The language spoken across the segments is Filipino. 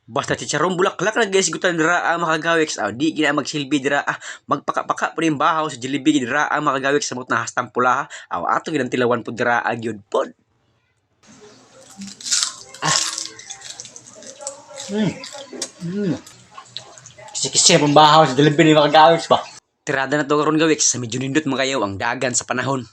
Basta chicharon bulaklak na guys gutan dira makagawex di gina magsilbi dira magpaka-paka po yung bahaw sa Jollibee dira makagawex sa na hastang pula ato ginang tilawan po dira gyud pod. Kisi-kisi pong bahaw sa Jollibee ni makagawex ba. Tirada na to karon gawex sa medyo nindot makayaw ang dagan sa panahon.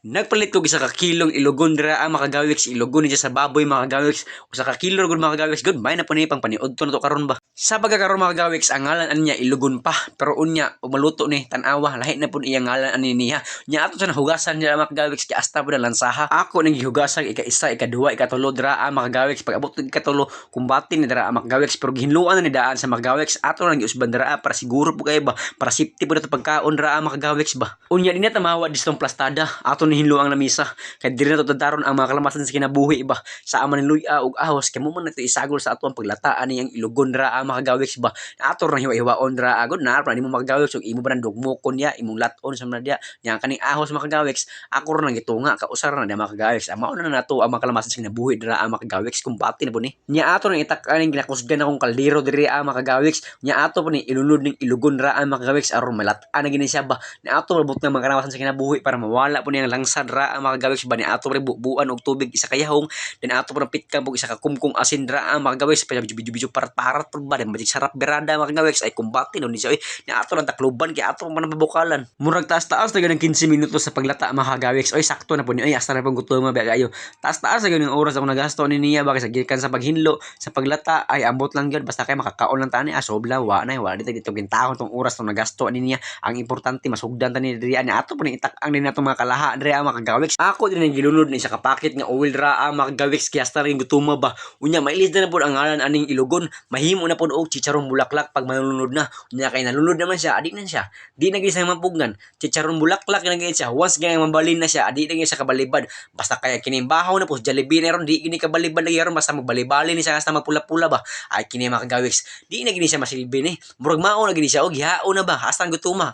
Nagpalit ko isa ka kilong ilugon dira makagawex ilugon niya sa baboy makagawex usa ka kilo gud makagawex gud may na po ni pang paniudto na to karon ba. Sa pagkakaroon makagawex ang ngalan niya ilugon pa pero unya maluto ni tanawa lahi na pud iyang ngalan ani niya. Nya ato sa nahugasan dira makagawex kay hasta pud lansaha. Ako ning gihugasan ika-isa, ika-duha, ika-tulo dira makagawex pag abot ika-tulo kumbati ni dira makagawex pero gihinluan na ni daan sa makagawex ato nang giusban dira para siguro po kay ba para safety pud ato pagkaon dira makagawex ba. Unya dinha tamawa distong plastada ato ni hinluang lamisa kay diri na to tadaron ang mga kalamasan sa kinabuhi ba sa aman ni luya ug ahos kay mo man nato isagol sa ato ang paglataan niyang ilugon dira makagawex ba ato nang hiwa-hiwaon dira agod na para nimo makagawex ug imo ba nang dugmokon ya imong laton sa manadya nya kaning ahos makagawex ako ra nang gitunga ka usar na makagawex mao na nato ang mga kalamasan sa kinabuhi dira makagawex kumpati na po ni nya ato nang itak aning ginakusgan akong kaldero diri makagawex nya ato po ni ilunod ning ilugon dira makagawex aron malat-an na gini siya ba na ato mabot nga mga kalamasan sa kinabuhi para mawala po niyang langsa dira makagawex ba ni ato pa buuan og tubig isa kayahong then ato pa pitkan og isa ka kumkong asin dira makagawex pa video parat-parat pud ba magic sarap berada makagawex ay kumbati no ni siya ni ato lang takloban kay ato man mabukalan murag taas-taas na ganang 15 minutos sa paglata makagawex oy sakto na po ni oy asa na pang gutom ba kayo taas-taas na ganang oras ako nagasto ni niya ba sa gikan sa paghinlo sa paglata ay ambot lang gyud basta kay makakaon lang tani sobla wa dito gintahon tong oras tong nagasto ni niya ang importante masugdan tani diri ani ato po ni itak ang din nato mga kalaha diri makagawex ako din ang gilunod ni sa kapakit nga oil ra makagawex kaya hasta rin gutuma ba unya mailis na pud ang ngalan aning ilugon mahimo na pud og chicharon bulaklak pag malunod na unya kay nalunod naman siya adi na siya di na gyud siya mapugnan chicharon bulaklak na gyud siya once nga mabalin na siya adi na gyud siya kabalibad basta kaya kini bahaw na po Jollibee na ron di gini kabalibad na gyud basta magbalibali ni siya hasta magpula-pula ba ay kini makagawex di na gini siya masilbi ni murag mao na gini siya og hao na ba hasta gutuma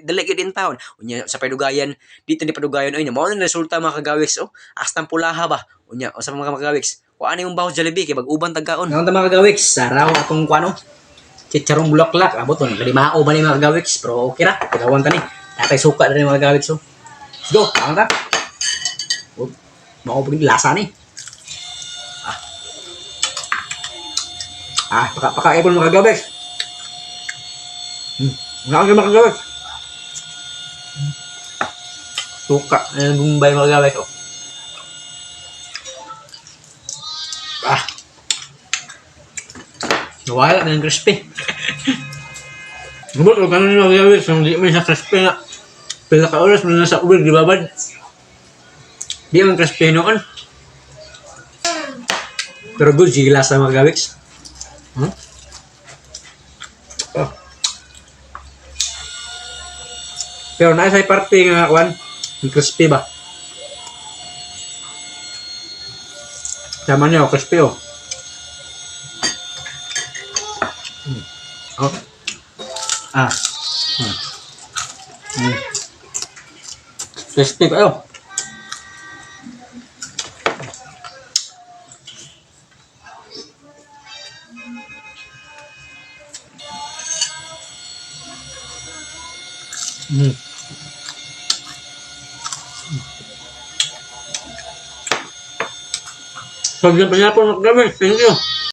dali gyud in town unya sa padugayan dito ni padugayan oy mao na resulta makagawex hasta pulaha ba unya sa mga makagawex kuan yung bahaw Jollibee kay bag-uban tagkaon nang makagawex saraw atong kuano chicharong bulaklak abot on kalimao ba ni makagawex pero okay ra pagawan tani natay suka na ni makagawex let's go ang ta mao pud lasa ni paka ipon makagawex makagawex suka bumbay makagawex nawala na yung crispy. Gumot o kanon yung magawin so hindi man siya crispy nga pila ka oras na nasa uwig di babad di man crispy noon pero good sige lasa magawix pero nasa parte nga kwan yung crispy ba sama niya crispy crispy kayo Pag na po magdamit, thank you.